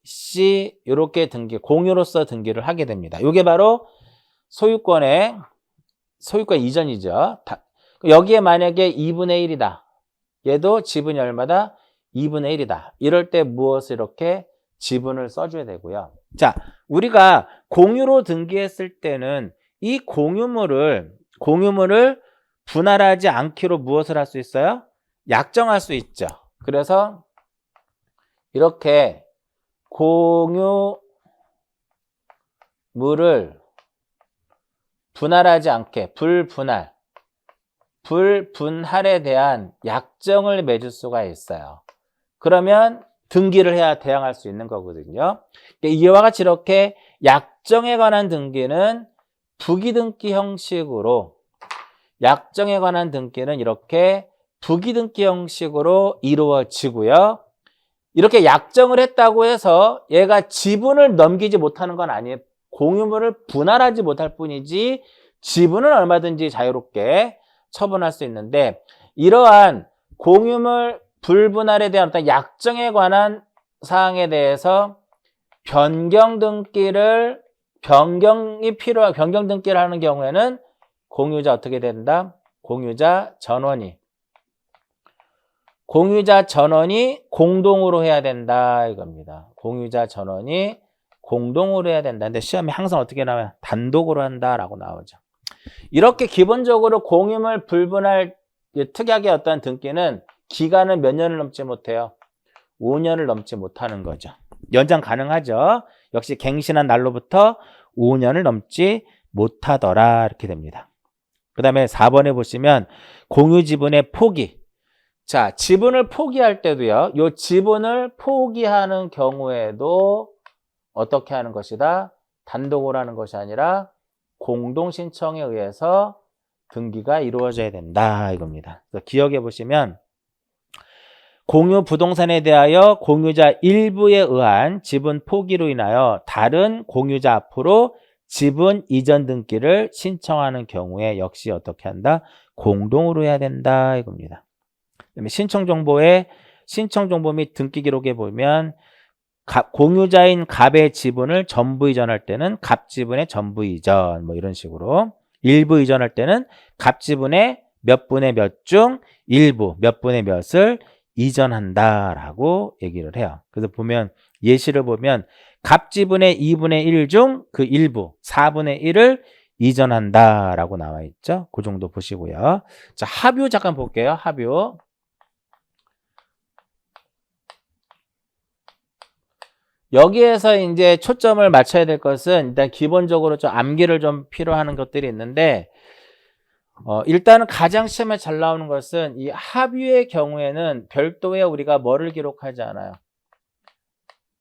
C 이렇게 등기, 공유로서 등기를 하게 됩니다. 이게 바로 소유권 이전이죠. 여기에 만약에 2분의 1이다. 얘도 지분이 얼마다? 2분의 1이다. 이럴 때 무엇을 이렇게 지분을 써줘야 되고요. 자, 우리가 공유로 등기했을 때는 이 공유물을 분할하지 않기로 무엇을 할 수 있어요? 약정할 수 있죠. 그래서 이렇게 공유물을 분할하지 않게 불분할에 대한 약정을 맺을 수가 있어요. 그러면 등기를 해야 대항할 수 있는 거거든요. 이와 같이 이렇게 약정에 관한 등기는 부기등기 형식으로, 약정에 관한 등기는 이렇게 부기등기 형식으로 이루어지고요. 이렇게 약정을 했다고 해서 얘가 지분을 넘기지 못하는 건 아니에요. 공유물을 분할하지 못할 뿐이지 지분은 얼마든지 자유롭게 처분할 수 있는데, 이러한 공유물 불분할에 대한 어떤 약정에 관한 사항에 대해서 변경 등기를 하는 경우에는 공유자 어떻게 된다? 공유자 전원이 공동으로 해야 된다, 이겁니다. 공유자 전원이 공동으로 해야 된다. 근데 시험에 항상 어떻게 나와요? 단독으로 한다라고 나오죠. 이렇게 기본적으로 공유물 불분할 특약의 어떤 등기는 기간은 몇 년을 넘지 못해요? 5년을 넘지 못하는 거죠. 연장 가능하죠. 역시 갱신한 날로부터 5년을 넘지 못하더라, 이렇게 됩니다. 그 다음에 4번에 보시면 공유지분의 포기. 자, 지분을 포기할 때도요, 이 지분을 포기하는 경우에도 어떻게 하는 것이다? 단독으로 하는 것이 아니라 공동신청에 의해서 등기가 이루어져야 된다, 이겁니다. 그래서 기억해 보시면 공유 부동산에 대하여 공유자 일부에 의한 지분 포기로 인하여 다른 공유자 앞으로 지분 이전 등기를 신청하는 경우에 역시 어떻게 한다? 공동으로 해야 된다, 이겁니다. 그다음에 신청 정보 및 등기 기록에 보면 공유자인 갑의 지분을 전부 이전할 때는 갑 지분의 전부 이전, 뭐 이런 식으로. 일부 이전할 때는 갑 지분의 몇 분의 몇 중 일부, 몇 분의 몇을 이전한다라고 얘기를 해요. 그래서 보면 예시를 보면 갑 지분의 2분의 1 중 그 일부, 4분의 1을 이전한다라고 나와 있죠. 그 정도 보시고요. 자, 합유 잠깐 볼게요. 합유. 여기에서 이제 초점을 맞춰야 될 것은 일단 기본적으로 좀 암기를 좀 필요한 것들이 있는데, 일단은 가장 시험에 잘 나오는 것은 이 합유의 경우에는 별도의 우리가 뭐를 기록하지 않아요.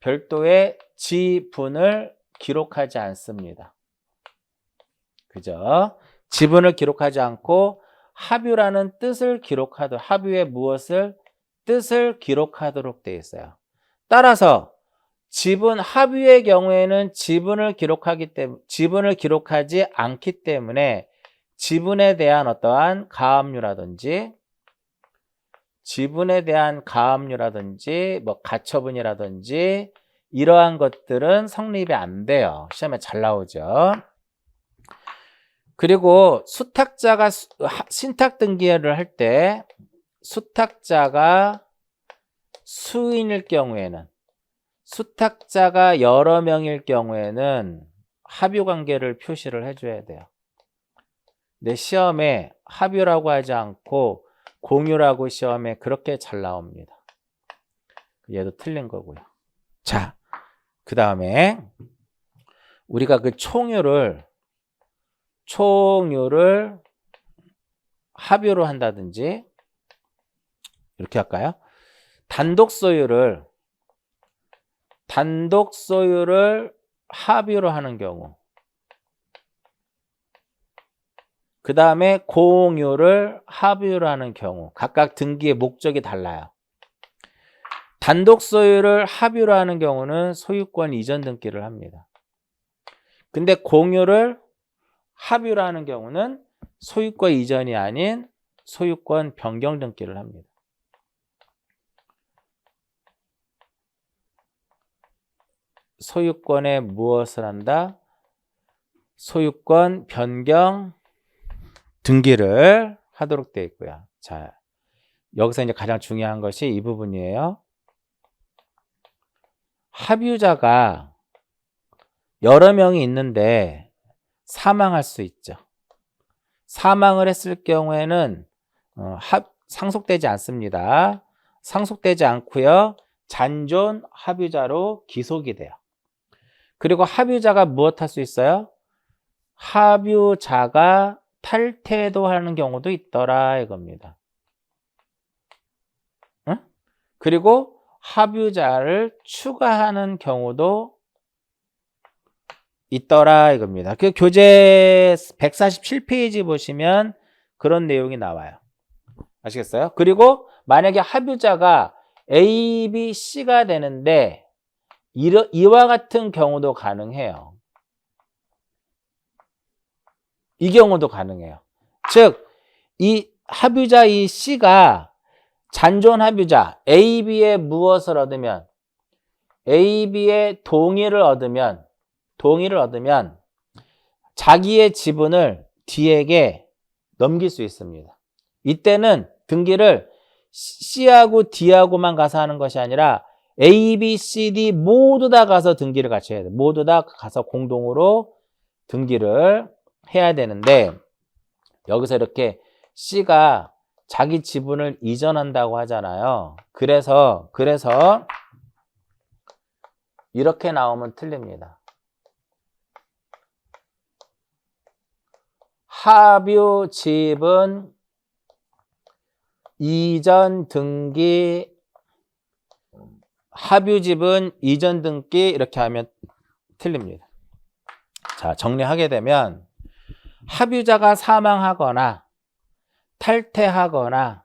별도의 지분을 기록하지 않습니다. 그죠? 지분을 기록하지 않고 합유라는 뜻을 기록하도록, 합유의 무엇을 뜻을 기록하도록 되어 있어요. 따라서 지분 합유의 경우에는 지분을 기록하지 않기 때문에 지분에 대한 어떠한 가압류라든지 뭐 가처분이라든지 이러한 것들은 성립이 안 돼요. 시험에 잘 나오죠. 그리고 수탁자가 신탁 등기를 할 때 수탁자가 수인일 경우에는, 수탁자가 여러 명일 경우에는 합유 관계를 표시를 해줘야 돼요. 근데 시험에 합유라고 하지 않고 공유라고 시험에 그렇게 잘 나옵니다. 얘도 틀린 거고요. 자, 그 다음에 우리가 그 총유를 합유로 한다든지 이렇게 할까요? 단독 소유를 합유로 하는 경우, 그 다음에 공유를 합유로 하는 경우, 각각 등기의 목적이 달라요. 단독 소유를 합유로 하는 경우는 소유권 이전 등기를 합니다. 근데 공유를 합유로 하는 경우는 소유권 이전이 아닌 소유권 변경 등기를 합니다. 소유권에 무엇을 한다? 소유권 변경 등기를 하도록 되어 있고요. 자, 여기서 이제 가장 중요한 것이 이 부분이에요. 합유자가 여러 명이 있는데 사망할 수 있죠. 사망을 했을 경우에는 상속되지 않습니다. 상속되지 않고요. 잔존 합유자로 기속이 돼요. 그리고 합유자가 무엇 할 수 있어요? 합유자가 탈퇴도 하는 경우도 있더라 이겁니다. 응? 그리고 합유자를 추가하는 경우도 있더라 이겁니다. 그 교재 147페이지 보시면 그런 내용이 나와요. 아시겠어요? 그리고 만약에 합유자가 A, B, C가 되는데 이와 같은 경우도 가능해요. 이 경우도 가능해요. 즉, 이 합유자 이 C가 잔존 합유자 A, B의 무엇을 얻으면, A, B의 동의를 얻으면 자기의 지분을 D에게 넘길 수 있습니다. 이때는 등기를 C하고 D하고만 가서 하는 것이 아니라 A, B, C, D 모두 다 가서 등기를 같이 해야 돼요. 모두 다 가서 공동으로 등기를 해야 되는데, 여기서 이렇게 C가 자기 지분을 이전한다고 하잖아요. 그래서 이렇게 나오면 틀립니다. 합유 지분 이전 등기, 합유 지분 이전 등기 이렇게 하면 틀립니다. 자, 정리하게 되면 합유자가 사망하거나 탈퇴하거나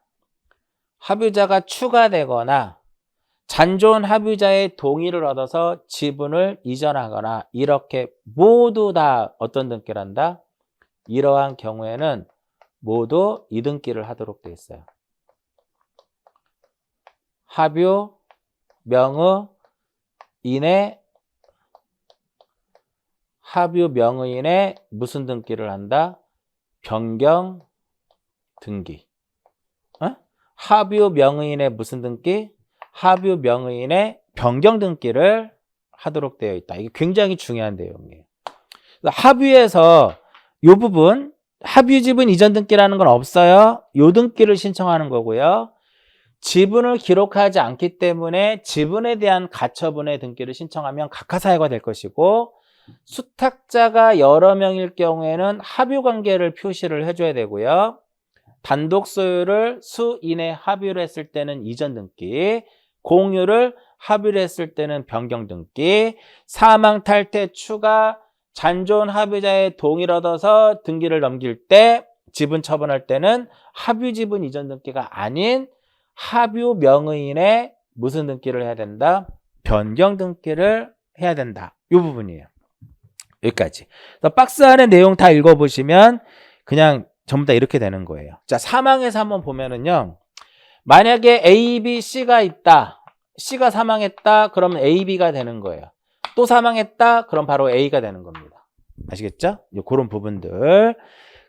합유자가 추가되거나 잔존 합유자의 동의를 얻어서 지분을 이전하거나 이렇게 모두 다 어떤 등기를 한다? 이러한 경우에는 모두 이등기를 하도록 되어 있어요. 합유, 명의, 인의 합유 명의인의 무슨 등기를 한다? 변경 등기. 합유 명의인의 무슨 등기? 합유 명의인의 변경 등기를 하도록 되어 있다. 이게 굉장히 중요한 내용이에요. 합유에서 이 부분, 합유 지분 이전 등기라는 건 없어요. 요 등기를 신청하는 거고요. 지분을 기록하지 않기 때문에 지분에 대한 가처분의 등기를 신청하면 각하사유가 될 것이고, 수탁자가 여러 명일 경우에는 합유 관계를 표시를 해줘야 되고요. 단독 소유를 수 이내 합유를 했을 때는 이전 등기, 공유를 합유를 했을 때는 변경 등기, 사망, 탈퇴, 추가, 잔존 합유자의 동의를 얻어서 등기를 넘길 때, 지분 처분할 때는 합유 지분 이전 등기가 아닌 합유 명의인의 무슨 등기를 해야 된다? 변경 등기를 해야 된다. 이 부분이에요. 여기까지. 박스 안에 내용 다 읽어보시면 그냥 전부 다 이렇게 되는 거예요. 자, 사망에서 한번 보면은요. 만약에 A, B, C가 있다. C가 사망했다. 그러면 A, B가 되는 거예요. 또 사망했다. 그럼 바로 A가 되는 겁니다. 아시겠죠? 그런 부분들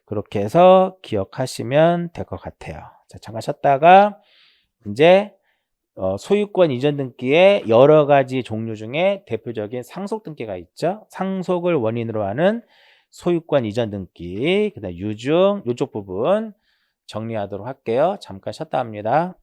그렇게 해서 기억하시면 될 것 같아요. 자, 잠깐 쉬었다가 이제 소유권 이전 등기의 여러 가지 종류 중에 대표적인 상속 등기가 있죠. 상속을 원인으로 하는 소유권 이전 등기, 그다음 유증 이쪽 부분 정리하도록 할게요. 잠깐 쉬었다 합니다.